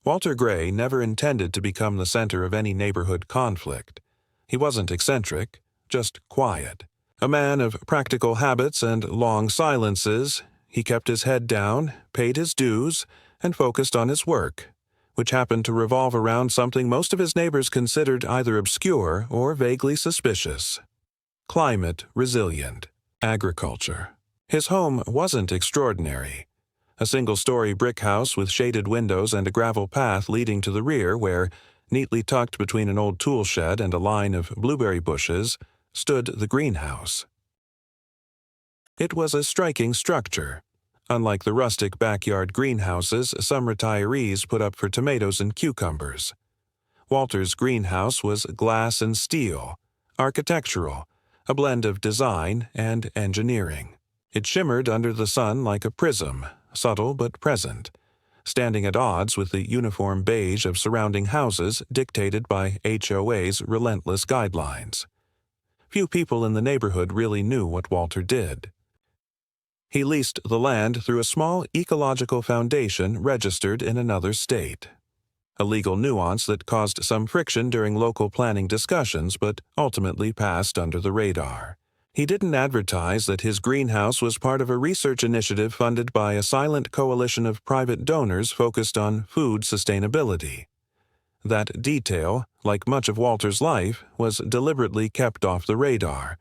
Walter Gray never intended to become the center of any neighborhood conflict. He wasn't eccentric, just quiet. A man of practical habits and long silences, he kept his head down, paid his dues, and focused on his work, which happened to revolve around something most of his neighbors considered either obscure or vaguely suspicious: climate resilient agriculture. His home wasn't extraordinary. A single-story brick house with shaded windows and a gravel path leading to the rear where, neatly tucked between an old tool shed and a line of blueberry bushes, stood the greenhouse. It was a striking structure. Unlike the rustic backyard greenhouses some retirees put up for tomatoes and cucumbers, Walter's greenhouse was glass and steel, architectural, a blend of design and engineering. It shimmered under the sun like a prism, subtle but present, standing at odds with the uniform beige of surrounding houses dictated by HOA's relentless guidelines. Few people in the neighborhood really knew what Walter did. He leased the land through a small ecological foundation registered in another state. A legal nuance that caused some friction during local planning discussions but ultimately passed under the radar. He didn't advertise that his greenhouse was part of a research initiative funded by a silent coalition of private donors focused on food sustainability. That detail, like much of Walter's life, was deliberately kept off the radar.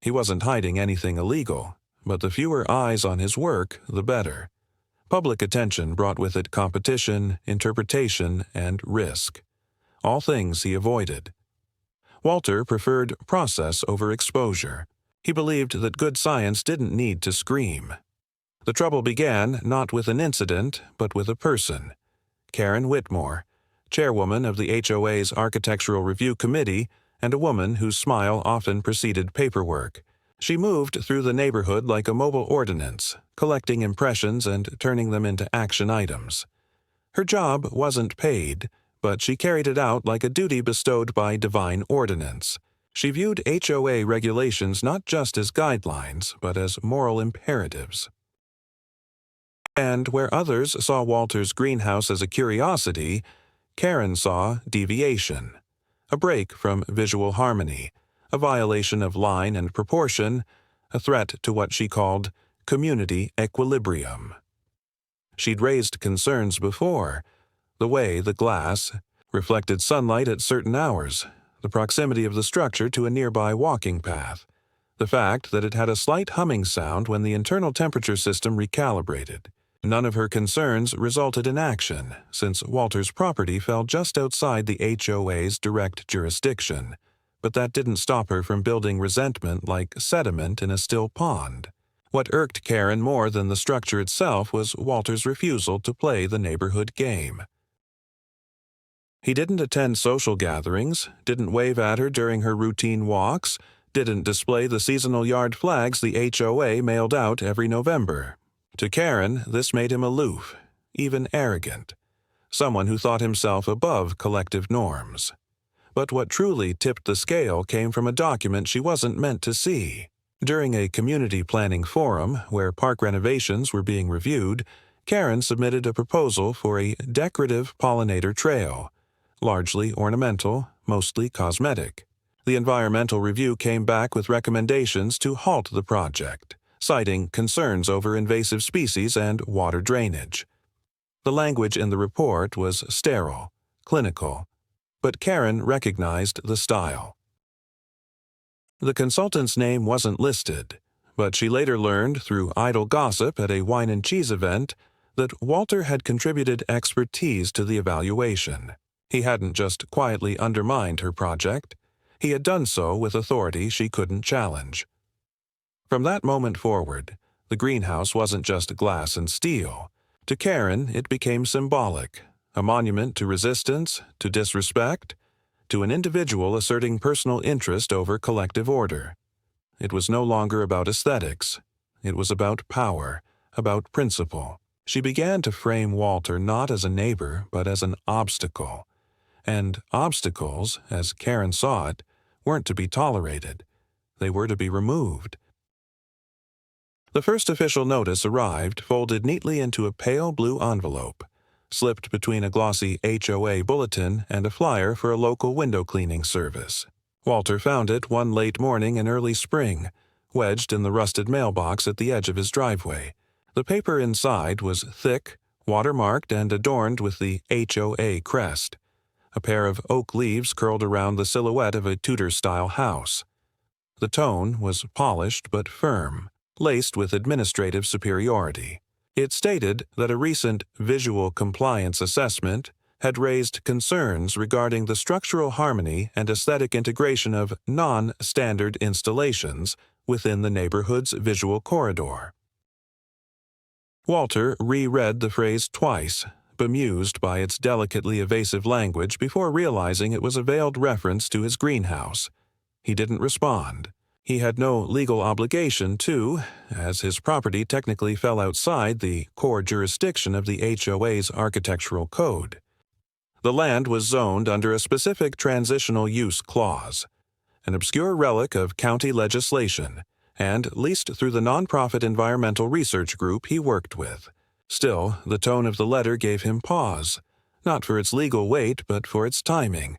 He wasn't hiding anything illegal, but the fewer eyes on his work, the better. Public attention brought with it competition, interpretation, and risk. All things he avoided. Walter preferred process over exposure. He believed that good science didn't need to scream. The trouble began not with an incident, but with a person. Karen Whitmore, chairwoman of the HOA's Architectural Review Committee, and a woman whose smile often preceded paperwork. She moved through the neighborhood like a mobile ordinance, collecting impressions and turning them into action items. Her job wasn't paid, but she carried it out like a duty bestowed by divine ordinance. She viewed HOA regulations not just as guidelines, but as moral imperatives. And where others saw Walter's greenhouse as a curiosity, Karen saw deviation, a break from visual harmony, a violation of line and proportion, a threat to what she called community equilibrium. She'd raised concerns before: the way the glass reflected sunlight at certain hours, the proximity of the structure to a nearby walking path, the fact that it had a slight humming sound when the internal temperature system recalibrated. None of her concerns resulted in action, since Walter's property fell just outside the HOA's direct jurisdiction, but that didn't stop her from building resentment like sediment in a still pond. What irked Karen more than the structure itself was Walter's refusal to play the neighborhood game. He didn't attend social gatherings, didn't wave at her during her routine walks, didn't display the seasonal yard flags the HOA mailed out every November. To Karen, this made him aloof, even arrogant, someone who thought himself above collective norms. But what truly tipped the scale came from a document she wasn't meant to see. During a community planning forum where park renovations were being reviewed, Karen submitted a proposal for a decorative pollinator trail, largely ornamental, mostly cosmetic. The environmental review came back with recommendations to halt the project, citing concerns over invasive species and water drainage. The language in the report was sterile, clinical, but Karen recognized the style. The consultant's name wasn't listed, but she later learned through idle gossip at a wine and cheese event that Walter had contributed expertise to the evaluation. He hadn't just quietly undermined her project. He had done so with authority she couldn't challenge. From that moment forward, the greenhouse wasn't just glass and steel. To Karen, it became symbolic, a monument to resistance, to disrespect, to an individual asserting personal interest over collective order. It was no longer about aesthetics. It was about power, about principle. She began to frame Walter not as a neighbor, but as an obstacle. And obstacles, as Karen saw it, weren't to be tolerated. They were to be removed. The first official notice arrived folded neatly into a pale blue envelope, slipped between a glossy HOA bulletin and a flyer for a local window cleaning service. Walter found it one late morning in early spring, wedged in the rusted mailbox at the edge of his driveway. The paper inside was thick, watermarked, and adorned with the HOA crest. A pair of oak leaves curled around the silhouette of a Tudor-style house. The tone was polished but firm, laced with administrative superiority. It stated that a recent visual compliance assessment had raised concerns regarding the structural harmony and aesthetic integration of non-standard installations within the neighborhood's visual corridor. Walter reread the phrase twice, bemused by its delicately evasive language before realizing it was a veiled reference to his greenhouse. He didn't respond. He had no legal obligation to, as his property technically fell outside the core jurisdiction of the HOA's architectural code. The land was zoned under a specific transitional use clause, an obscure relic of county legislation, and leased through the nonprofit environmental research group he worked with. Still, the tone of the letter gave him pause, not for its legal weight but for its timing.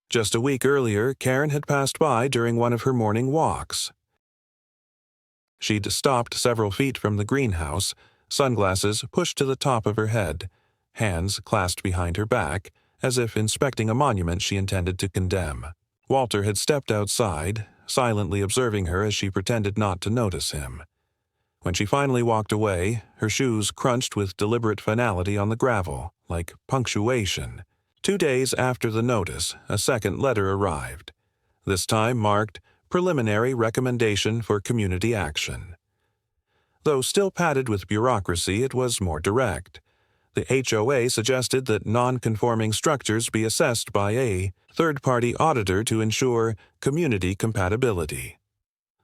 Just a week earlier, Karen had passed by during one of her morning walks. She'd stopped several feet from the greenhouse, sunglasses pushed to the top of her head, hands clasped behind her back, as if inspecting a monument she intended to condemn. Walter had stepped outside, silently observing her as she pretended not to notice him. When she finally walked away, her shoes crunched with deliberate finality on the gravel, like punctuation. 2 days after the notice, a second letter arrived. This time marked Preliminary Recommendation for Community Action. Though still padded with bureaucracy, it was more direct. The HOA suggested that non-conforming structures be assessed by a third-party auditor to ensure community compatibility.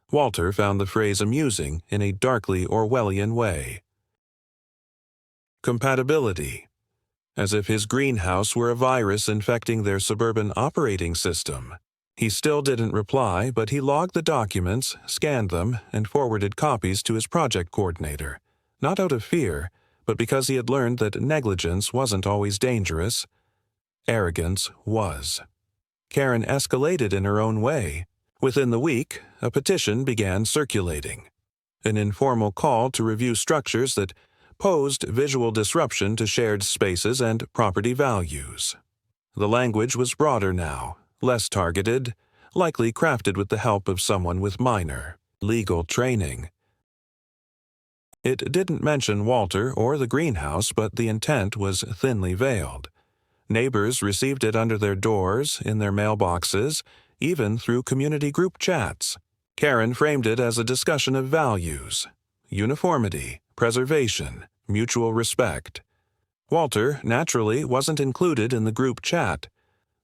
Walter found the phrase amusing in a darkly Orwellian way. Compatibility. As if his greenhouse were a virus infecting their suburban operating system. He still didn't reply, but he logged the documents, scanned them, and forwarded copies to his project coordinator, not out of fear, but because he had learned that negligence wasn't always dangerous. Arrogance was. Karen escalated in her own way. Within the week, a petition began circulating. An informal call to review structures that posed visual disruption to shared spaces and property values. The language was broader now, less targeted, likely crafted with the help of someone with minor legal training. It didn't mention Walter or the greenhouse, but the intent was thinly veiled. Neighbors received it under their doors, in their mailboxes, even through community group chats. Karen framed it as a discussion of values, uniformity, preservation, mutual respect. Walter, naturally, wasn't included in the group chat.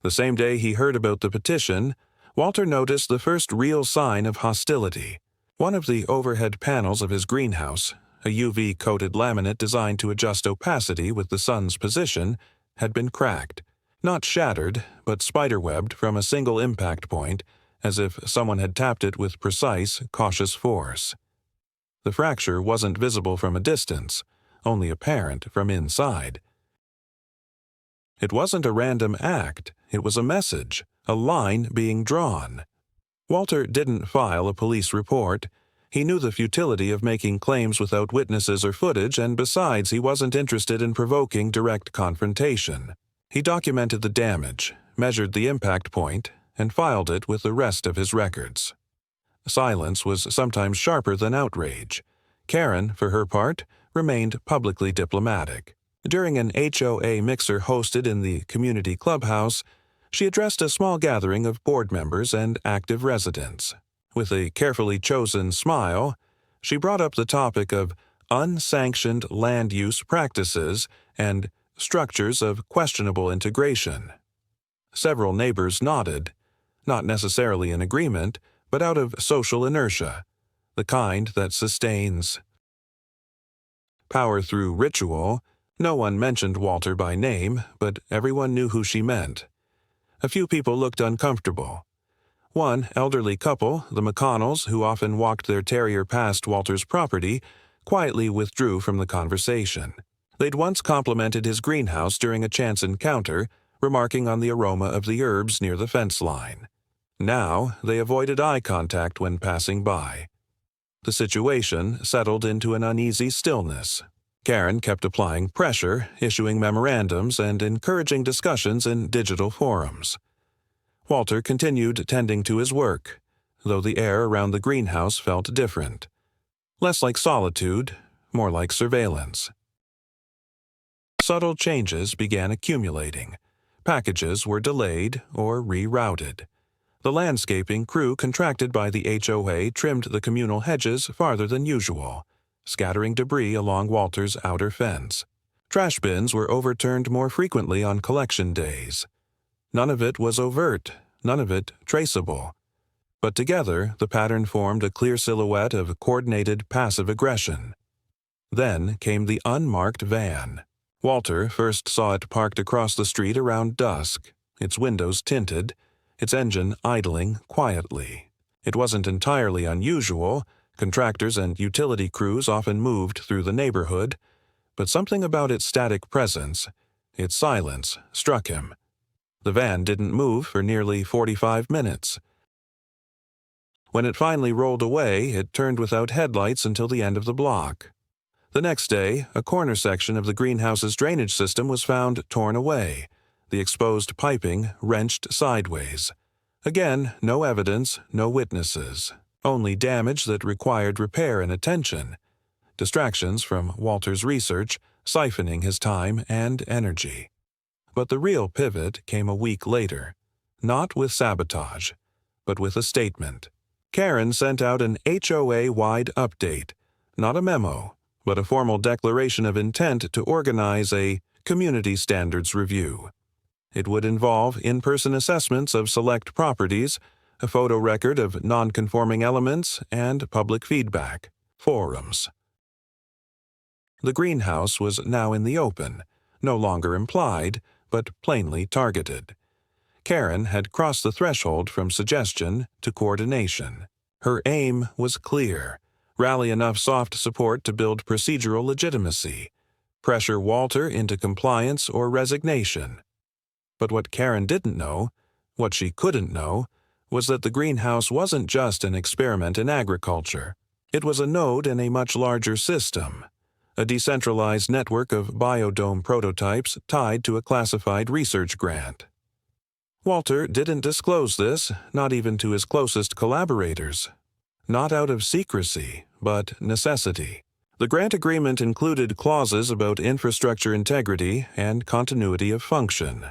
The same day he heard about the petition, Walter noticed the first real sign of hostility. One of the overhead panels of his greenhouse, a UV-coated laminate designed to adjust opacity with the sun's position, had been cracked. Not shattered, but spiderwebbed from a single impact point, as if someone had tapped it with precise, cautious force. The fracture wasn't visible from a distance, only apparent from inside. It wasn't a random act, it was a message, a line being drawn. Walter didn't file a police report. He knew the futility of making claims without witnesses or footage, and besides, he wasn't interested in provoking direct confrontation. He documented the damage, measured the impact point, and filed it with the rest of his records. Silence was sometimes sharper than outrage. Karen, for her part, remained publicly diplomatic. During an HOA mixer hosted in the community clubhouse, she addressed a small gathering of board members and active residents. With a carefully chosen smile, she brought up the topic of unsanctioned land use practices and structures of questionable integration. Several neighbors nodded, not necessarily in agreement, but out of social inertia, the kind that sustains power through ritual. No one mentioned Walter by name, but everyone knew who she meant. A few people looked uncomfortable. One elderly couple, the McConnells, who often walked their terrier past Walter's property, quietly withdrew from the conversation. They'd once complimented his greenhouse during a chance encounter, remarking on the aroma of the herbs near the fence line. Now, they avoided eye contact when passing by. The situation settled into an uneasy stillness. Karen kept applying pressure, issuing memorandums, and encouraging discussions in digital forums. Walter continued tending to his work, though the air around the greenhouse felt different. Less like solitude, more like surveillance. Subtle changes began accumulating. Packages were delayed or rerouted. The landscaping crew contracted by the HOA trimmed the communal hedges farther than usual, scattering debris along Walter's outer fence. Trash bins were overturned more frequently on collection days. None of it was overt, none of it traceable. But together, the pattern formed a clear silhouette of coordinated passive aggression. Then came the unmarked van. Walter first saw it parked across the street around dusk, its windows tinted, its engine idling quietly. It wasn't entirely unusual. Contractors and utility crews often moved through the neighborhood, but something about its static presence, its silence, struck him. The van didn't move for nearly 45 minutes. When it finally rolled away, it turned without headlights until the end of the block. The next day, a corner section of the greenhouse's drainage system was found torn away, the exposed piping wrenched sideways. Again, no evidence, no witnesses, only damage that required repair and attention. Distractions from Walter's research, siphoning his time and energy. But the real pivot came a week later, not with sabotage, but with a statement. Karen sent out an HOA-wide update, not a memo, but a formal declaration of intent to organize a community standards review. It would involve in-person assessments of select properties, a photo record of non-conforming elements, and public feedback, forums. The greenhouse was now in the open, no longer implied, but plainly targeted. Karen had crossed the threshold from suggestion to coordination. Her aim was clear: rally enough soft support to build procedural legitimacy, pressure Walter into compliance or resignation. But what Karen didn't know, what she couldn't know, was that the greenhouse wasn't just an experiment in agriculture. It was a node in a much larger system, a decentralized network of biodome prototypes tied to a classified research grant. Walter didn't disclose this, not even to his closest collaborators. Not out of secrecy, but necessity. The grant agreement included clauses about infrastructure integrity and continuity of function.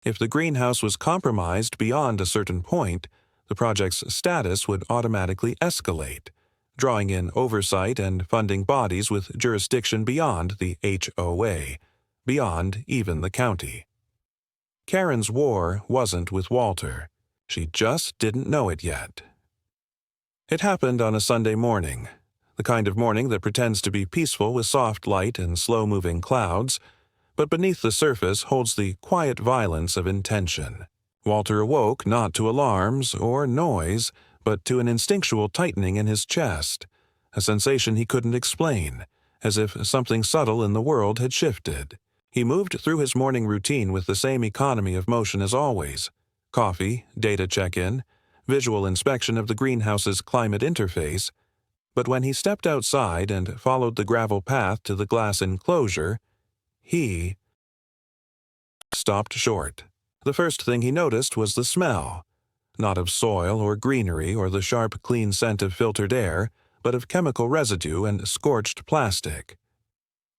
If the greenhouse was compromised beyond a certain point, the project's status would automatically escalate, drawing in oversight and funding bodies with jurisdiction beyond the HOA, beyond even the county. Karen's war wasn't with Walter. She just didn't know it yet. It happened on a Sunday morning, the kind of morning that pretends to be peaceful with soft light and slow-moving clouds, but beneath the surface holds the quiet violence of intention. Walter awoke not to alarms or noise, but to an instinctual tightening in his chest, a sensation he couldn't explain, as if something subtle in the world had shifted. He moved through his morning routine with the same economy of motion as always: coffee, data check-in, visual inspection of the greenhouse's climate interface. But when he stepped outside and followed the gravel path to the glass enclosure, he stopped short. The first thing he noticed was the smell, not of soil or greenery or the sharp, clean scent of filtered air, but of chemical residue and scorched plastic.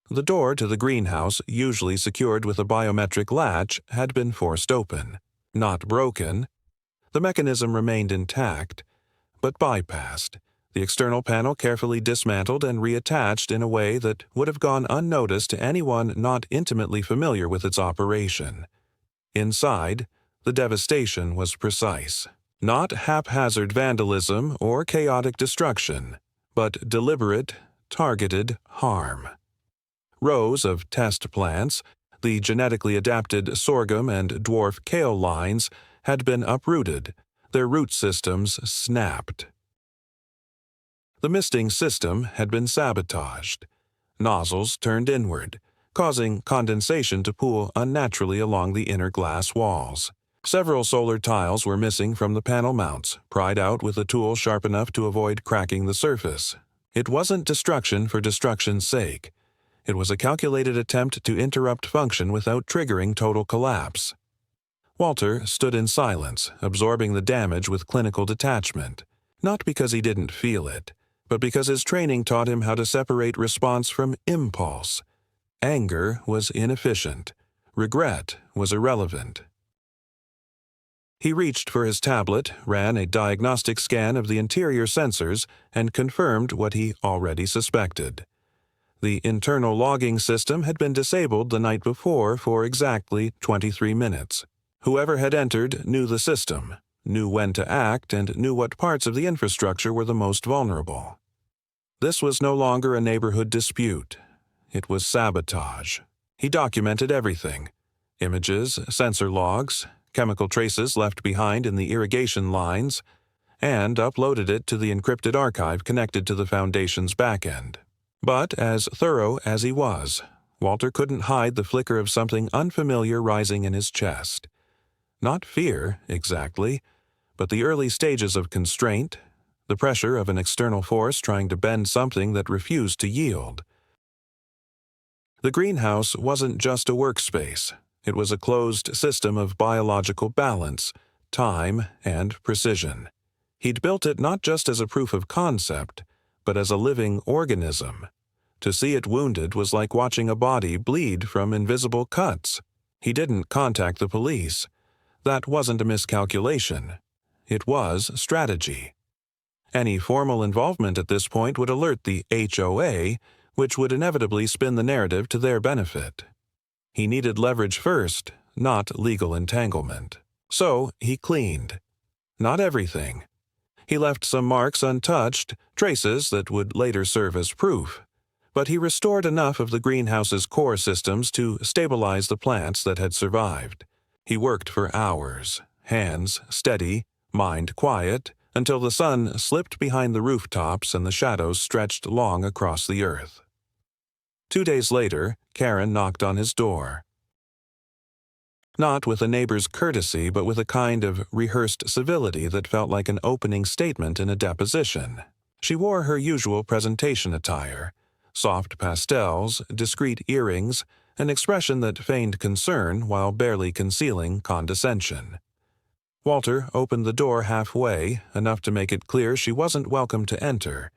The door to the greenhouse, usually secured with a biometric latch, had been forced open. Not broken. The mechanism remained intact, but bypassed, the external panel carefully dismantled and reattached in a way that would have gone unnoticed to anyone not intimately familiar with its operation. Inside, the devastation was precise. Not haphazard vandalism or chaotic destruction, but deliberate, targeted harm. Rows of test plants, the genetically adapted sorghum and dwarf kale lines, had been uprooted, their root systems snapped. The misting system had been sabotaged. Nozzles turned inward, causing condensation to pool unnaturally along the inner glass walls. Several solar tiles were missing from the panel mounts, pried out with a tool sharp enough to avoid cracking the surface. It wasn't destruction for destruction's sake. It was a calculated attempt to interrupt function without triggering total collapse. Walter stood in silence, absorbing the damage with clinical detachment, not because he didn't feel it, but because his training taught him how to separate response from impulse. Anger was inefficient. Regret was irrelevant. He reached for his tablet, ran a diagnostic scan of the interior sensors, and confirmed what he already suspected. The internal logging system had been disabled the night before for exactly 23 minutes. Whoever had entered knew the system, knew when to act, and knew what parts of the infrastructure were the most vulnerable. This was no longer a neighborhood dispute. It was sabotage. He documented everything: images, sensor logs, chemical traces left behind in the irrigation lines, and uploaded it to the encrypted archive connected to the Foundation's backend. But as thorough as he was, Walter couldn't hide the flicker of something unfamiliar rising in his chest. Not fear, exactly, but the early stages of constraint, the pressure of an external force trying to bend something that refused to yield. The greenhouse wasn't just a workspace. It was a closed system of biological balance, time, and precision. He'd built it not just as a proof of concept, but as a living organism. To see it wounded was like watching a body bleed from invisible cuts. He didn't contact the police. That wasn't a miscalculation. It was strategy. Any formal involvement at this point would alert the HOA, which would inevitably spin the narrative to their benefit. He needed leverage first, not legal entanglement. So he cleaned. Not everything. He left some marks untouched, traces that would later serve as proof. But he restored enough of the greenhouse's core systems to stabilize the plants that had survived. He worked for hours, hands steady, mind quiet, until the sun slipped behind the rooftops and the shadows stretched long across the earth. 2 days later, Karen knocked on his door. Not with a neighbor's courtesy, but with a kind of rehearsed civility that felt like an opening statement in a deposition. She wore her usual presentation attire: soft pastels, discreet earrings, an expression that feigned concern while barely concealing condescension. Walter opened the door halfway, enough to make it clear she wasn't welcome to enter.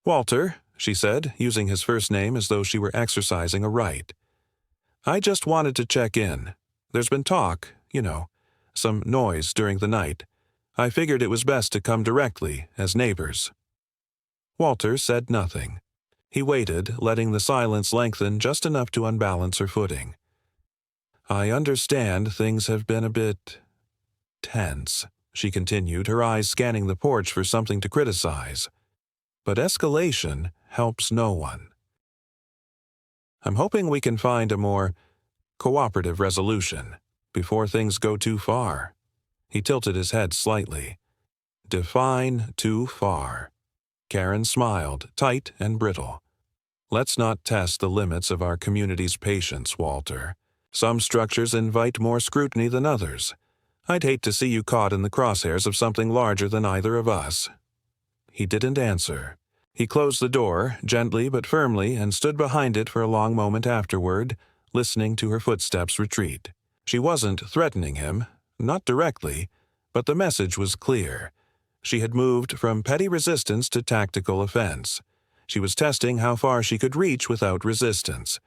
"Walter," she said, using his first name as though she were exercising a right. "I just wanted to check in. There's been talk, some noise during the night. I figured it was best to come directly, as neighbors." Walter said nothing. He waited, letting the silence lengthen just enough to unbalance her footing. "I understand things have been a bit tense," she continued, her eyes scanning the porch for something to criticize. "But escalation helps no one. I'm hoping we can find a more cooperative resolution before things go too far." He tilted his head slightly. "Define too far." Karen smiled, tight and brittle. "Let's not test the limits of our community's patience, Walter. Some structures invite more scrutiny than others. I'd hate to see you caught in the crosshairs of something larger than either of us." He didn't answer. He closed the door, gently but firmly, and stood behind it for a long moment afterward, listening to her footsteps retreat. She wasn't threatening him, not directly, but the message was clear. She had moved from petty resistance to tactical offense. She was testing how far she could reach without resistance.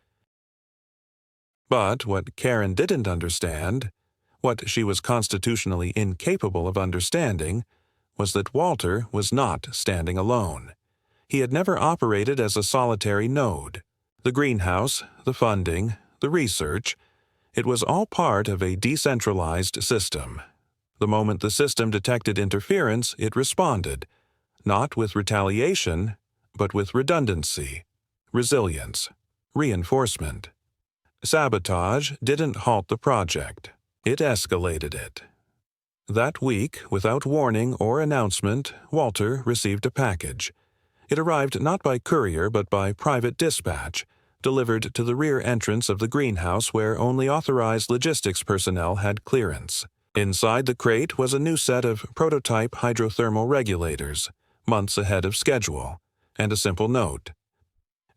But what Karen didn't understand, what she was constitutionally incapable of understanding, was that Walter was not standing alone. He had never operated as a solitary node. The greenhouse, the funding, the research, it was all part of a decentralized system. The moment the system detected interference, it responded, not with retaliation, but with redundancy, resilience, reinforcement. Sabotage didn't halt the project. It escalated it. That week, without warning or announcement, Walter received a package. It arrived not by courier but by private dispatch, delivered to the rear entrance of the greenhouse where only authorized logistics personnel had clearance. Inside the crate was a new set of prototype hydrothermal regulators, months ahead of schedule, and a simple note: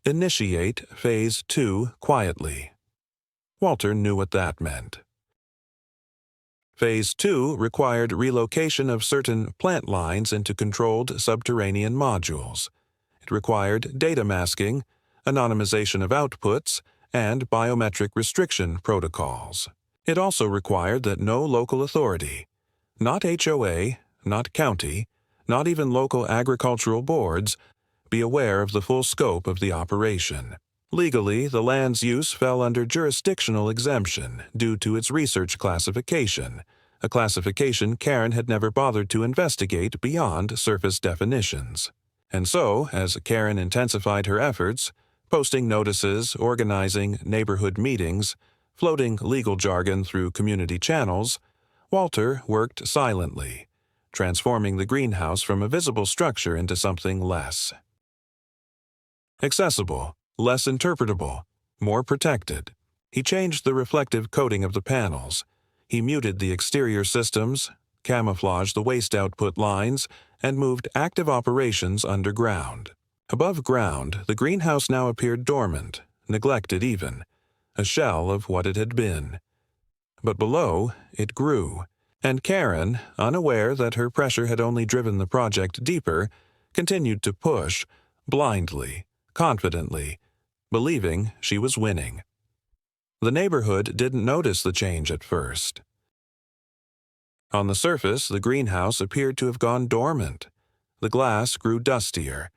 "Initiate Phase 2 quietly." Walter knew what that meant. Phase 2 required relocation of certain plant lines into controlled subterranean modules. It required data masking, anonymization of outputs, and biometric restriction protocols. It also required that no local authority, not HOA, not county, not even local agricultural boards, be aware of the full scope of the operation. Legally, the land's use fell under jurisdictional exemption due to its research classification, a classification Karen had never bothered to investigate beyond surface definitions. And so, as Karen intensified her efforts, posting notices, organizing neighborhood meetings, floating legal jargon through community channels, Walter worked silently, transforming the greenhouse from a visible structure into something less accessible, less interpretable, more protected. He changed the reflective coating of the panels. He muted the exterior systems, camouflaged the waste output lines, and moved active operations underground. Above ground, the greenhouse now appeared dormant, neglected even, a shell of what it had been. But below, it grew, and Karen, unaware that her pressure had only driven the project deeper, continued to push, blindly, confidently, believing she was winning. The neighborhood didn't notice the change at first. On the surface, the greenhouse appeared to have gone dormant. The glass grew dustier.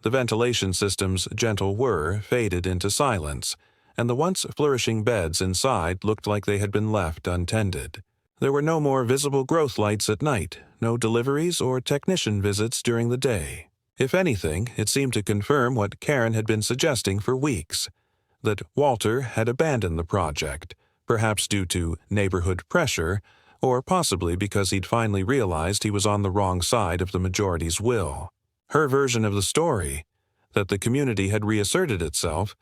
The ventilation system's gentle whir faded into silence, and the once flourishing beds inside looked like they had been left untended. There were no more visible growth lights at night, no deliveries or technician visits during the day. If anything, it seemed to confirm what Karen had been suggesting for weeks, that Walter had abandoned the project, perhaps due to neighborhood pressure, or possibly because he'd finally realized he was on the wrong side of the majority's will. Her version of the story, that the community had reasserted itself,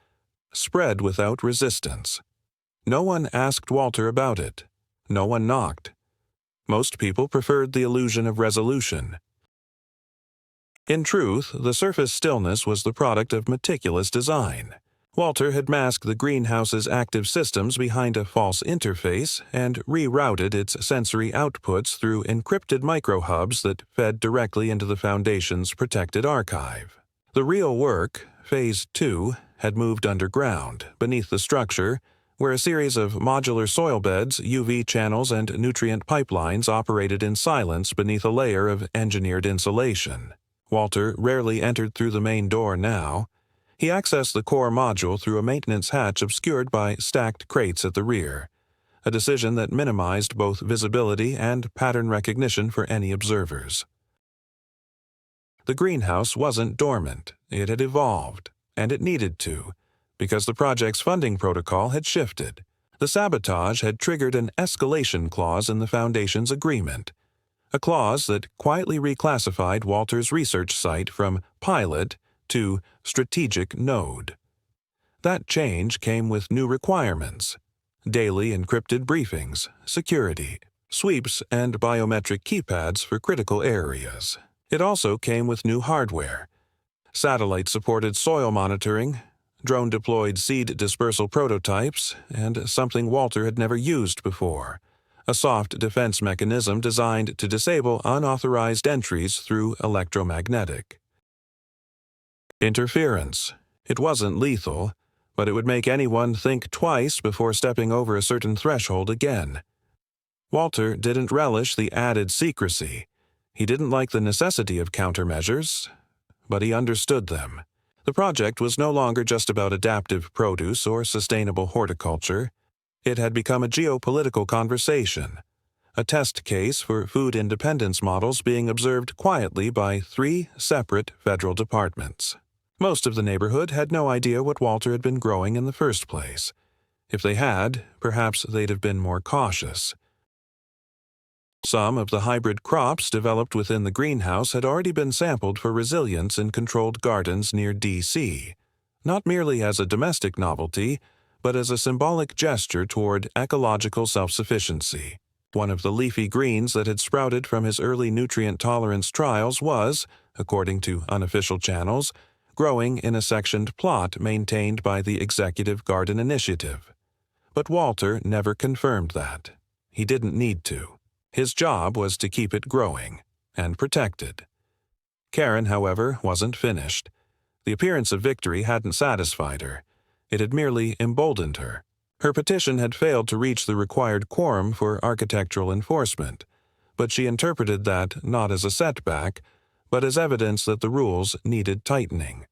spread without resistance. No one asked Walter about it. No one knocked. Most people preferred the illusion of resolution. In truth, the surface stillness was the product of meticulous design. Walter had masked the greenhouse's active systems behind a false interface and rerouted its sensory outputs through encrypted microhubs that fed directly into the Foundation's protected archive. The real work, Phase 2, had moved underground, beneath the structure, where a series of modular soil beds, UV channels, and nutrient pipelines operated in silence beneath a layer of engineered insulation. Walter rarely entered through the main door now. He accessed the core module through a maintenance hatch obscured by stacked crates at the rear, a decision that minimized both visibility and pattern recognition for any observers. The greenhouse wasn't dormant. It had evolved, and it needed to, because the project's funding protocol had shifted. The sabotage had triggered an escalation clause in the Foundation's agreement, a clause that quietly reclassified Walter's research site from pilot to strategic node. That change came with new requirements: daily encrypted briefings, security, sweeps, and biometric keypads for critical areas. It also came with new hardware: satellite-supported soil monitoring, drone-deployed seed dispersal prototypes, and something Walter had never used before: a soft defense mechanism designed to disable unauthorized entries through electromagnetic interference. It wasn't lethal, but it would make anyone think twice before stepping over a certain threshold again. Walter didn't relish the added secrecy. He didn't like the necessity of countermeasures, but he understood them. The project was no longer just about adaptive produce or sustainable horticulture. It had become a geopolitical conversation, a test case for food independence models being observed quietly by 3 separate federal departments. Most of the neighborhood had no idea what Walter had been growing in the first place. If they had, perhaps they'd have been more cautious. Some of the hybrid crops developed within the greenhouse had already been sampled for resilience in controlled gardens near D.C. not merely as a domestic novelty, but as a symbolic gesture toward ecological self-sufficiency. One of the leafy greens that had sprouted from his early nutrient tolerance trials was, according to unofficial channels, growing in a sectioned plot maintained by the Executive Garden Initiative. But Walter never confirmed that. He didn't need to. His job was to keep it growing and protected. Karen, however, wasn't finished. The appearance of victory hadn't satisfied her. It had merely emboldened her. Her petition had failed to reach the required quorum for architectural enforcement, but she interpreted that not as a setback, but as evidence that the rules needed tightening.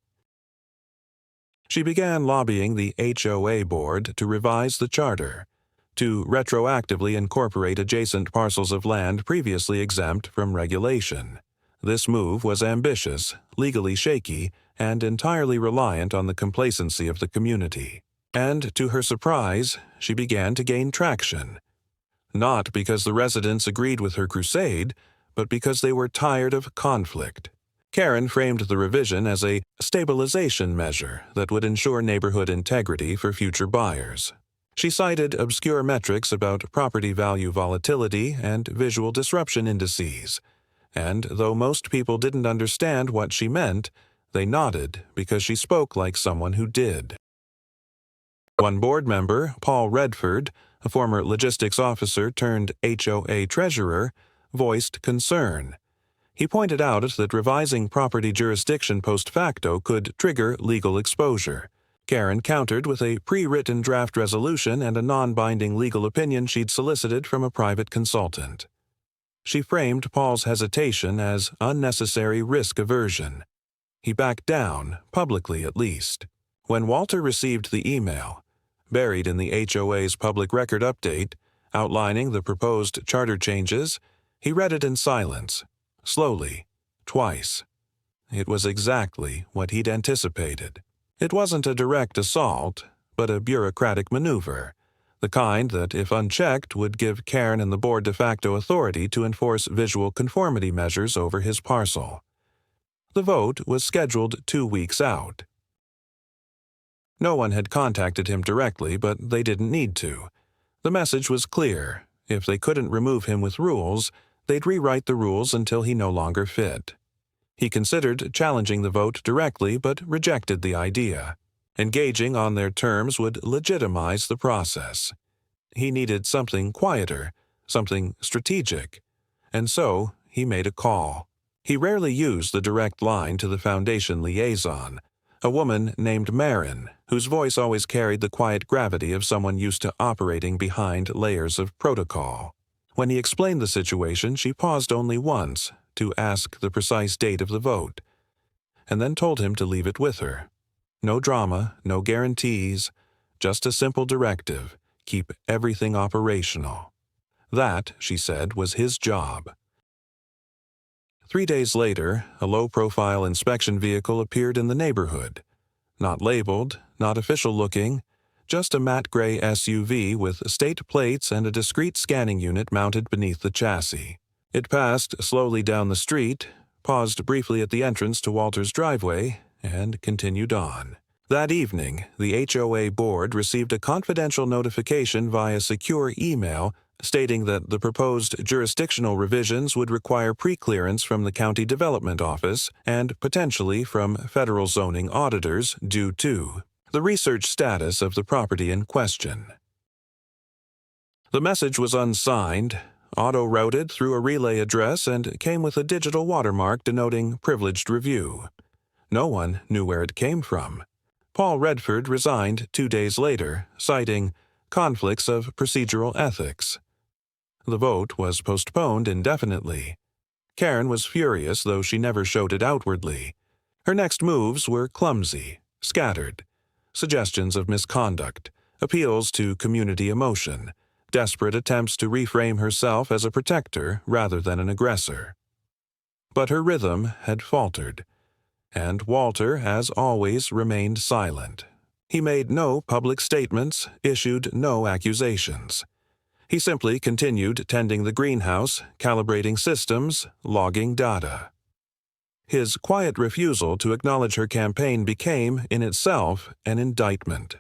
She began lobbying the HOA board to revise the charter, to retroactively incorporate adjacent parcels of land previously exempt from regulation. This move was ambitious, legally shaky, and entirely reliant on the complacency of the community. And, to her surprise, she began to gain traction. Not because the residents agreed with her crusade, but because they were tired of conflict. Karen framed the revision as a stabilization measure that would ensure neighborhood integrity for future buyers. She cited obscure metrics about property value volatility and visual disruption indices, and though most people didn't understand what she meant, they nodded because she spoke like someone who did. One board member, Paul Redford, a former logistics officer turned HOA treasurer, voiced concern. He pointed out that revising property jurisdiction post facto could trigger legal exposure. Karen countered with a pre-written draft resolution and a non-binding legal opinion she'd solicited from a private consultant. She framed Paul's hesitation as unnecessary risk aversion. He backed down, publicly at least. When Walter received the email, buried in the HOA's public record update, outlining the proposed charter changes, he read it in silence, slowly, twice. It was exactly what he'd anticipated. It wasn't a direct assault, but a bureaucratic maneuver, the kind that, if unchecked, would give Karen and the board de facto authority to enforce visual conformity measures over his parcel. The vote was scheduled 2 weeks out. No one had contacted him directly, but they didn't need to. The message was clear. If they couldn't remove him with rules, they'd rewrite the rules until he no longer fit. He considered challenging the vote directly, but rejected the idea. Engaging on their terms would legitimize the process. He needed something quieter, something strategic, and so he made a call. He rarely used the direct line to the Foundation liaison, a woman named Marin, whose voice always carried the quiet gravity of someone used to operating behind layers of protocol. When he explained the situation, she paused only once to ask the precise date of the vote, and then told him to leave it with her. No drama, no guarantees, just a simple directive: keep everything operational. That, she said, was his job. 3 days later, a low-profile inspection vehicle appeared in the neighborhood. Not labeled, not official-looking, just a matte gray SUV with state plates and a discreet scanning unit mounted beneath the chassis. It passed slowly down the street, paused briefly at the entrance to Walter's driveway, and continued on. That evening, the HOA board received a confidential notification via secure email stating that the proposed jurisdictional revisions would require pre-clearance from the County Development Office and potentially from federal zoning auditors due to the research status of the property in question. The message was unsigned, auto-routed through a relay address, and came with a digital watermark denoting privileged review. No one knew where it came from. Paul Redford resigned 2 days later, citing conflicts of procedural ethics. The vote was postponed indefinitely. Karen was furious, though she never showed it outwardly. Her next moves were clumsy, scattered. Suggestions of misconduct, appeals to community emotion, desperate attempts to reframe herself as a protector rather than an aggressor. But her rhythm had faltered, and Walter, as always, remained silent. He made no public statements, issued no accusations. He simply continued tending the greenhouse, calibrating systems, logging data. His quiet refusal to acknowledge her campaign became, in itself, an indictment.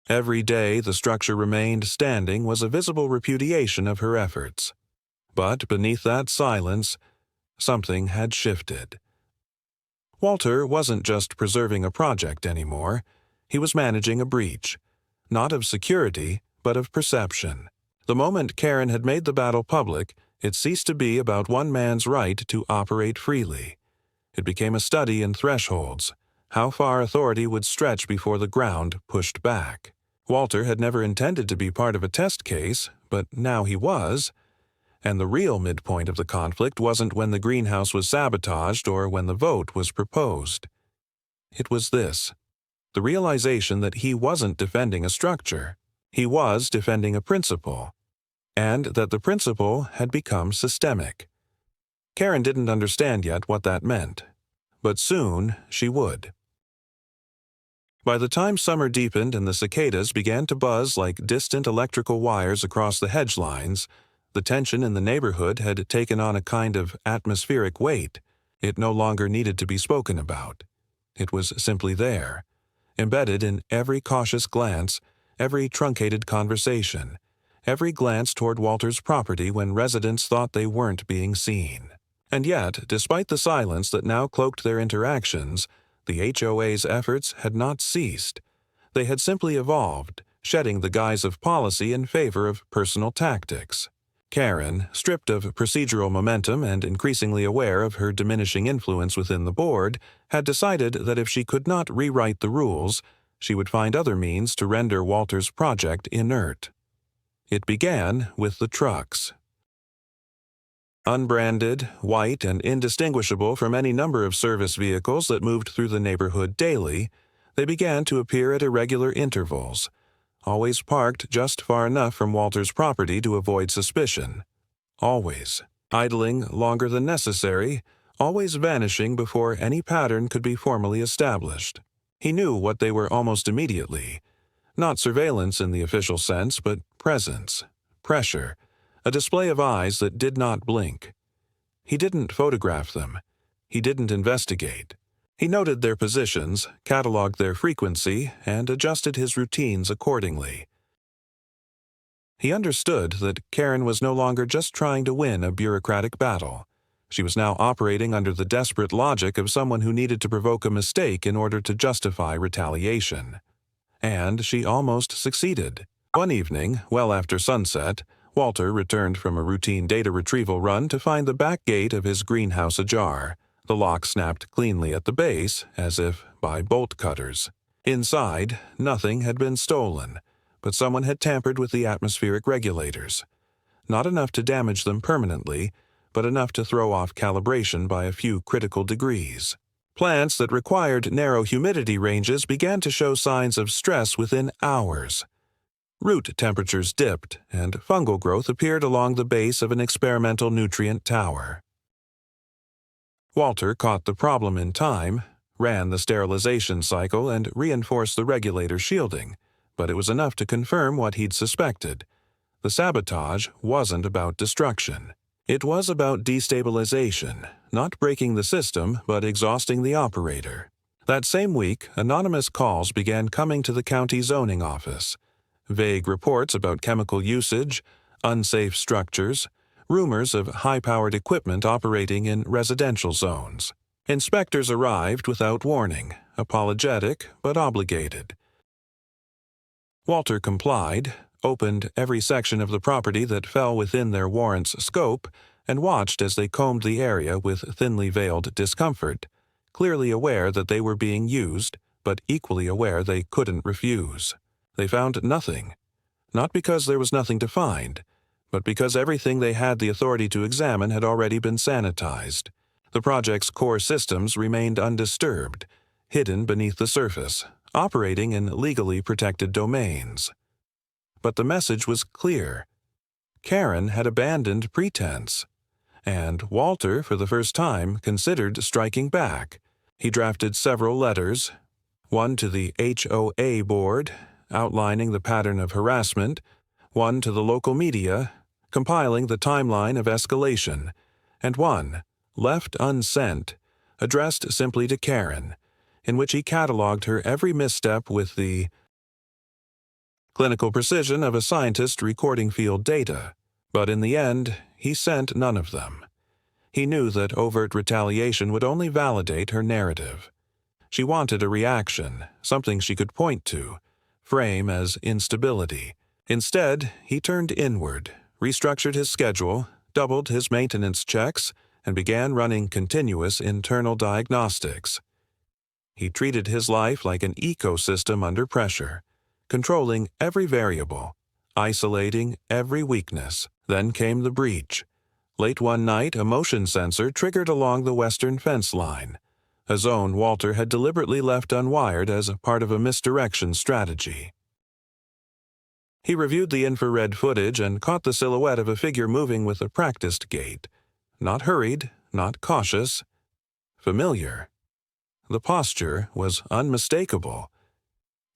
Every day the structure remained standing was a visible repudiation of her efforts. But beneath that silence, something had shifted. Walter wasn't just preserving a project anymore. He was managing a breach, not of security, but of perception. The moment Karen had made the battle public, it ceased to be about one man's right to operate freely. It became a study in thresholds, how far authority would stretch before the ground pushed back. Walter had never intended to be part of a test case, but now he was. And the real midpoint of the conflict wasn't when the greenhouse was sabotaged or when the vote was proposed. It was this: the realization that he wasn't defending a structure. He was defending a principle, and that the principle had become systemic. Karen didn't understand yet what that meant, but soon she would. By the time summer deepened and the cicadas began to buzz like distant electrical wires across the hedge lines, the tension in the neighborhood had taken on a kind of atmospheric weight. It no longer needed to be spoken about. It was simply there, embedded in every cautious glance, every truncated conversation, every glance toward Walter's property when residents thought they weren't being seen. And yet, despite the silence that now cloaked their interactions, the HOA's efforts had not ceased. They had simply evolved, shedding the guise of policy in favor of personal tactics. Karen, stripped of procedural momentum and increasingly aware of her diminishing influence within the board, had decided that if she could not rewrite the rules, she would find other means to render Walter's project inert. It began with the trucks. Unbranded, white, and indistinguishable from any number of service vehicles that moved through the neighborhood daily, they began to appear at irregular intervals, always parked just far enough from Walter's property to avoid suspicion. Always idling longer than necessary, always vanishing before any pattern could be formally established. He knew what they were almost immediately. Not surveillance in the official sense, but presence, pressure, a display of eyes that did not blink. He didn't photograph them. He didn't investigate. He noted their positions, cataloged their frequency, and adjusted his routines accordingly. He understood that Karen was no longer just trying to win a bureaucratic battle. She was now operating under the desperate logic of someone who needed to provoke a mistake in order to justify retaliation. And she almost succeeded. One evening, well after sunset, Walter returned from a routine data retrieval run to find the back gate of his greenhouse ajar, the lock snapped cleanly at the base, as if by bolt cutters. Inside, nothing had been stolen, but someone had tampered with the atmospheric regulators. Not enough to damage them permanently, but enough to throw off calibration by a few critical degrees. Plants that required narrow humidity ranges began to show signs of stress within hours. Root temperatures dipped, and fungal growth appeared along the base of an experimental nutrient tower. Walter caught the problem in time, ran the sterilization cycle, and reinforced the regulator shielding, but it was enough to confirm what he'd suspected. The sabotage wasn't about destruction. It was about destabilization, not breaking the system, but exhausting the operator. That same week, anonymous calls began coming to the county zoning office. Vague reports about chemical usage, unsafe structures, rumors of high-powered equipment operating in residential zones. Inspectors arrived without warning, apologetic but obligated. Walter complied, opened every section of the property that fell within their warrant's scope, and watched as they combed the area with thinly veiled discomfort, clearly aware that they were being used, but equally aware they couldn't refuse. They found nothing, not because there was nothing to find, but because everything they had the authority to examine had already been sanitized. The project's core systems remained undisturbed, hidden beneath the surface, operating in legally protected domains. But the message was clear. Karen had abandoned pretense, and Walter, for the first time, considered striking back. He drafted several letters, one to the HOA board, outlining the pattern of harassment, one to the local media, compiling the timeline of escalation, and one, left unsent, addressed simply to Karen, in which he cataloged her every misstep with the clinical precision of a scientist recording field data. But in the end, he sent none of them. He knew that overt retaliation would only validate her narrative. She wanted a reaction, something she could point to, frame as instability. Instead, he turned inward, restructured his schedule, doubled his maintenance checks, and began running continuous internal diagnostics. He treated his life like an ecosystem under pressure, controlling every variable, isolating every weakness. Then came the breach. Late one night, a motion sensor triggered along the western fence line, a zone Walter had deliberately left unwired as part of a misdirection strategy. He reviewed the infrared footage and caught the silhouette of a figure moving with a practiced gait. Not hurried, not cautious. Familiar. The posture was unmistakable.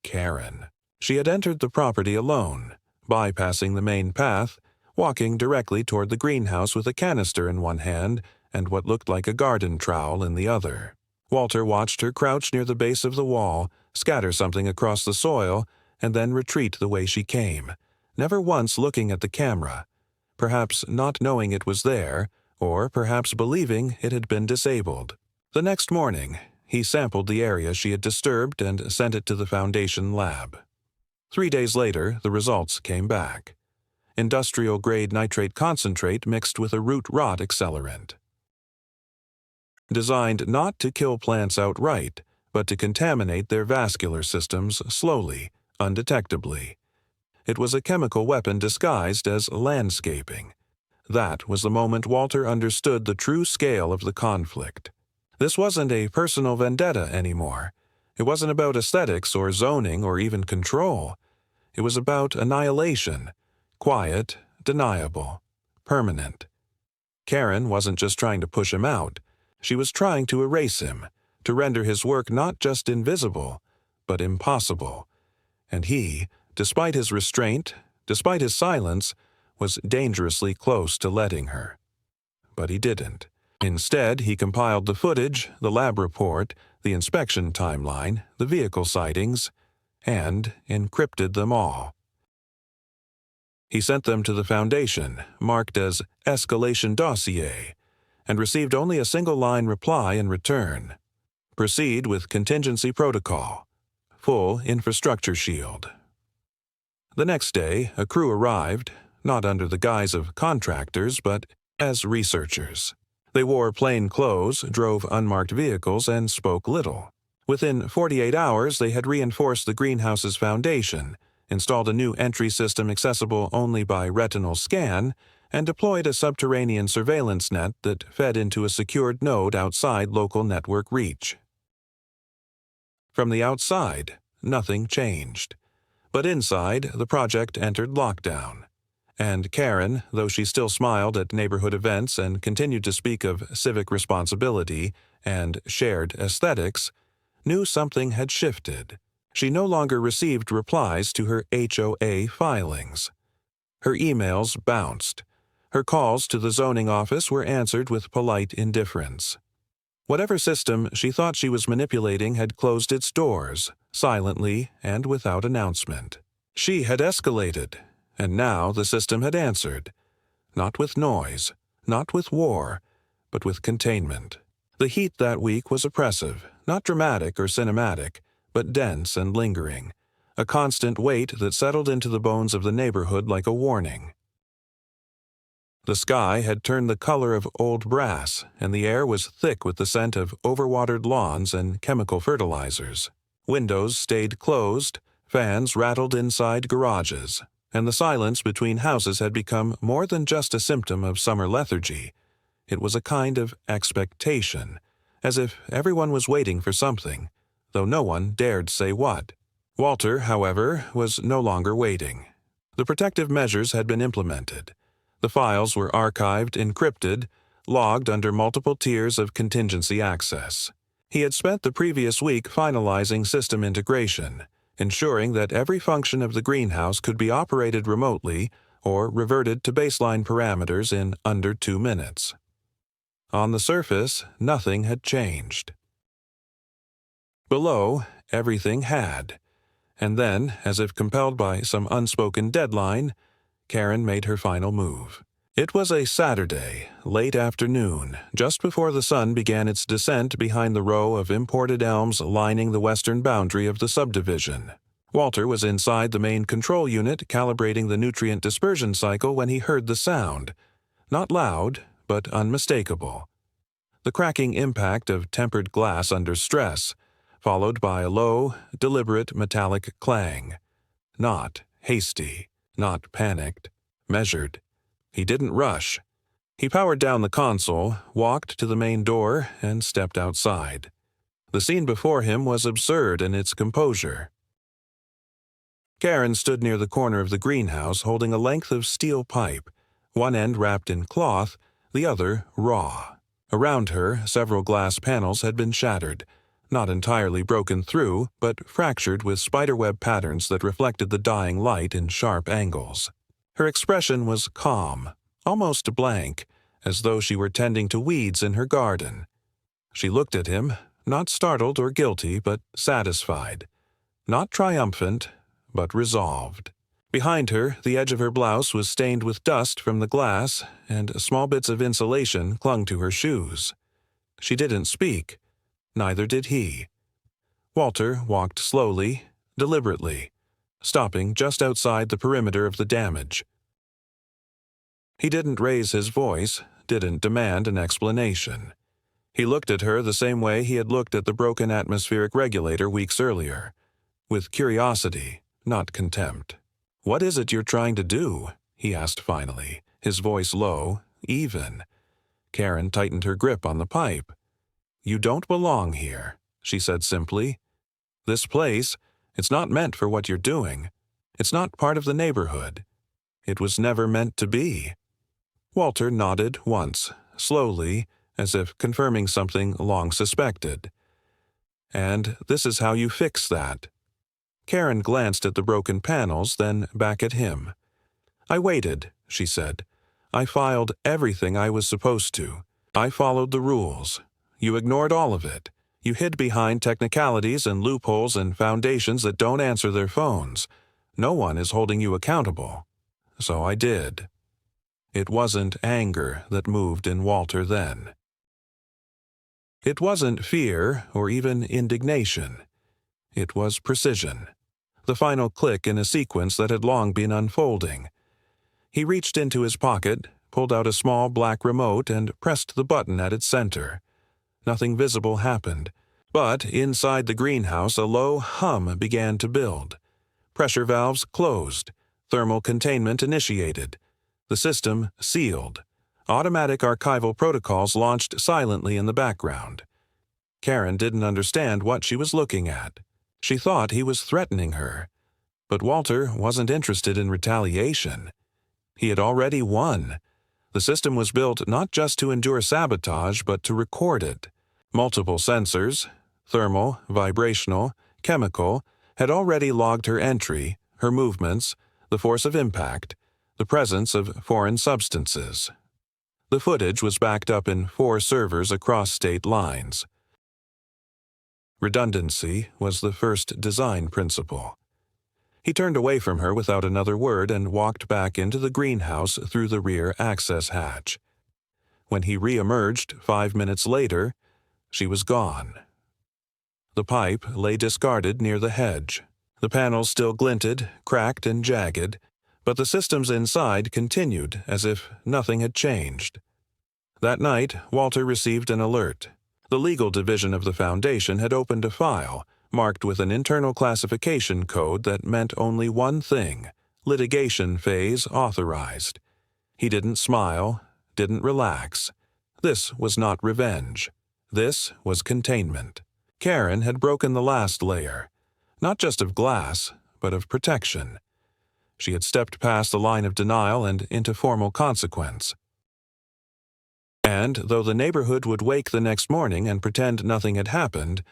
Karen. She had entered the property alone, bypassing the main path, walking directly toward the greenhouse with a canister in one hand and what looked like a garden trowel in the other. Walter watched her crouch near the base of the wall, scatter something across the soil, and then retreat the way she came, never once looking at the camera, perhaps not knowing it was there, or perhaps believing it had been disabled. The next morning, he sampled the area she had disturbed and sent it to the Foundation lab. 3 days later, the results came back. Industrial-grade nitrate concentrate mixed with a root rot accelerant. Designed not to kill plants outright, but to contaminate their vascular systems slowly, undetectably. It was a chemical weapon disguised as landscaping. That was the moment Walter understood the true scale of the conflict. This wasn't a personal vendetta anymore. It wasn't about aesthetics or zoning or even control. It was about annihilation. Quiet, deniable, permanent. Karen wasn't just trying to push him out. She was trying to erase him, to render his work not just invisible, but impossible. And he, despite his restraint, despite his silence, was dangerously close to letting her. But he didn't. Instead, he compiled the footage, the lab report, the inspection timeline, the vehicle sightings, and encrypted them all. He sent them to the Foundation, marked as Escalation Dossier, and received only a single-line reply in return. Proceed with contingency protocol. Full infrastructure shield. The next day, a crew arrived, not under the guise of contractors, but as researchers. They wore plain clothes, drove unmarked vehicles, and spoke little. Within 48 hours, they had reinforced the greenhouse's foundation, installed a new entry system accessible only by retinal scan, and deployed a subterranean surveillance net that fed into a secured node outside local network reach. From the outside, nothing changed. But inside, the project entered lockdown. And Karen, though she still smiled at neighborhood events and continued to speak of civic responsibility and shared aesthetics, knew something had shifted. She no longer received replies to her HOA filings. Her emails bounced. Her calls to the zoning office were answered with polite indifference. Whatever system she thought she was manipulating had closed its doors, silently and without announcement. She had escalated, and now the system had answered. Not with noise, not with war, but with containment. The heat that week was oppressive, not dramatic or cinematic, but dense and lingering, a constant weight that settled into the bones of the neighborhood like a warning. The sky had turned the color of old brass, and the air was thick with the scent of overwatered lawns and chemical fertilizers. Windows stayed closed, fans rattled inside garages, and the silence between houses had become more than just a symptom of summer lethargy. It was a kind of expectation, as if everyone was waiting for something, though no one dared say what. Walter, however, was no longer waiting. The protective measures had been implemented. The files were archived, encrypted, logged under multiple tiers of contingency access. He had spent the previous week finalizing system integration, ensuring that every function of the greenhouse could be operated remotely or reverted to baseline parameters in under 2 minutes. On the surface, nothing had changed. Below, everything had. And then, as if compelled by some unspoken deadline, Karen made her final move. It was a Saturday, late afternoon, just before the sun began its descent behind the row of imported elms lining the western boundary of the subdivision. Walter was inside the main control unit calibrating the nutrient dispersion cycle when he heard the sound. Not loud, but unmistakable. The cracking impact of tempered glass under stress, followed by a low, deliberate metallic clang. Not hasty, not panicked, measured. He didn't rush. He powered down the console, walked to the main door, and stepped outside. The scene before him was absurd in its composure. Karen stood near the corner of the greenhouse holding a length of steel pipe, one end wrapped in cloth, the other raw. Around her, several glass panels had been shattered, not entirely broken through, but fractured with spiderweb patterns that reflected the dying light in sharp angles. Her expression was calm, almost blank, as though she were tending to weeds in her garden. She looked at him, not startled or guilty, but satisfied. Not triumphant, but resolved. Behind her, the edge of her blouse was stained with dust from the glass, and small bits of insulation clung to her shoes. She didn't speak. Neither did he. Walter walked slowly, deliberately, stopping just outside the perimeter of the damage. He didn't raise his voice, didn't demand an explanation. He looked at her the same way he had looked at the broken atmospheric regulator weeks earlier, with curiosity, not contempt. "What is it you're trying to do?" he asked finally, his voice low, even. Karen tightened her grip on the pipe. "You don't belong here," she said simply. "This place, it's not meant for what you're doing. It's not part of the neighborhood. It was never meant to be." Walter nodded once, slowly, as if confirming something long suspected. "And this is how you fix that." Karen glanced at the broken panels, then back at him. "I waited," she said. "I filed everything I was supposed to. I followed the rules. You ignored all of it. You hid behind technicalities and loopholes and foundations that don't answer their phones. No one is holding you accountable. So I did." It wasn't anger that moved in Walter then. It wasn't fear or even indignation. It was precision. The final click in a sequence that had long been unfolding. He reached into his pocket, pulled out a small black remote, and pressed the button at its center. Nothing visible happened, but inside the greenhouse a low hum began to build. Pressure valves closed. Thermal containment initiated. The system sealed. Automatic archival protocols launched silently in the background. Karen didn't understand what she was looking at. She thought he was threatening her. But Walter wasn't interested in retaliation. He had already won. The system was built not just to endure sabotage, but to record it. Multiple sensors, thermal, vibrational, chemical, had already logged her entry, her movements, the force of impact, the presence of foreign substances. The footage was backed up in 4 servers across state lines. Redundancy was the first design principle. He turned away from her without another word and walked back into the greenhouse through the rear access hatch. When he re-emerged 5 minutes later, she was gone. The pipe lay discarded near the hedge. The panels still glinted, cracked and jagged, but the systems inside continued as if nothing had changed. That night, Walter received an alert. The legal division of the Foundation had opened a file, marked with an internal classification code that meant only one thing: litigation phase authorized. He didn't smile, didn't relax. This was not revenge. This was containment. Karen had broken the last layer, not just of glass, but of protection. She had stepped past the line of denial and into formal consequence. And though the neighborhood would wake the next morning and pretend nothing had happened,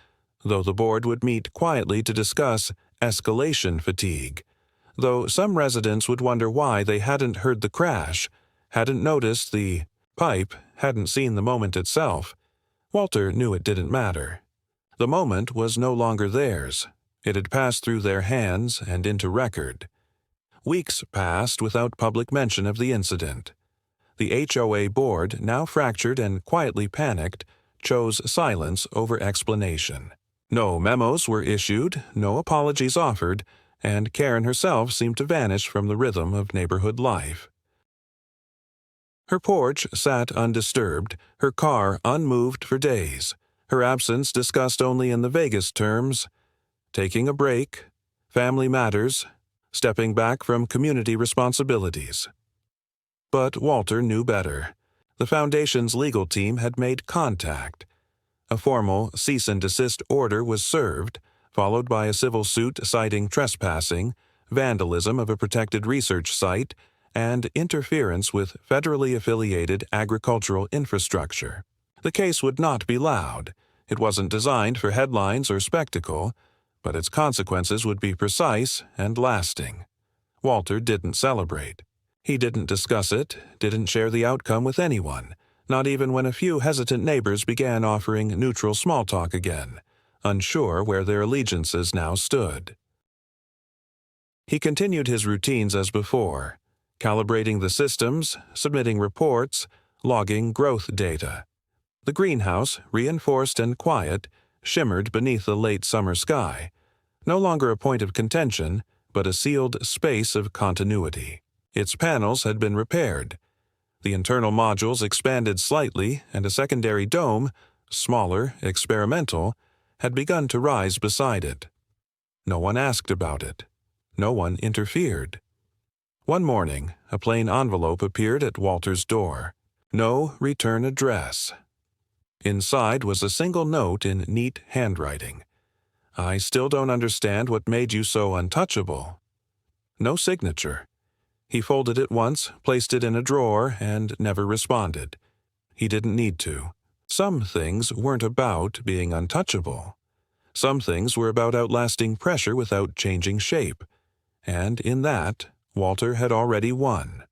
though the board would meet quietly to discuss escalation fatigue, though some residents would wonder why they hadn't heard the crash, hadn't noticed the Pipe hadn't seen the moment itself. Walter knew it didn't matter. The moment was no longer theirs. It had passed through their hands and into record. Weeks passed without public mention of the incident. The HOA board, now fractured and quietly panicked, chose silence over explanation. No memos were issued, no apologies offered, and Karen herself seemed to vanish from the rhythm of neighborhood life. Her porch sat undisturbed, her car unmoved for days, her absence discussed only in the vaguest terms: taking a break, family matters, stepping back from community responsibilities. But Walter knew better. The Foundation's legal team had made contact. A formal cease-and-desist order was served, followed by a civil suit citing trespassing, vandalism of a protected research site, and interference with federally affiliated agricultural infrastructure. The case would not be loud. It wasn't designed for headlines or spectacle, but its consequences would be precise and lasting. Walter didn't celebrate. He didn't discuss it, didn't share the outcome with anyone, not even when a few hesitant neighbors began offering neutral small talk again, unsure where their allegiances now stood. He continued his routines as before, calibrating the systems, submitting reports, logging growth data. The greenhouse, reinforced and quiet, shimmered beneath the late summer sky, no longer a point of contention, but a sealed space of continuity. Its panels had been repaired. The internal modules expanded slightly, and a secondary dome, smaller, experimental, had begun to rise beside it. No one asked about it. No one interfered. One morning, a plain envelope appeared at Walter's door. No return address. Inside was a single note in neat handwriting. "I still don't understand what made you so untouchable." No signature. He folded it once, placed it in a drawer, and never responded. He didn't need to. Some things weren't about being untouchable. Some things were about outlasting pressure without changing shape. And in that, Walter had already won.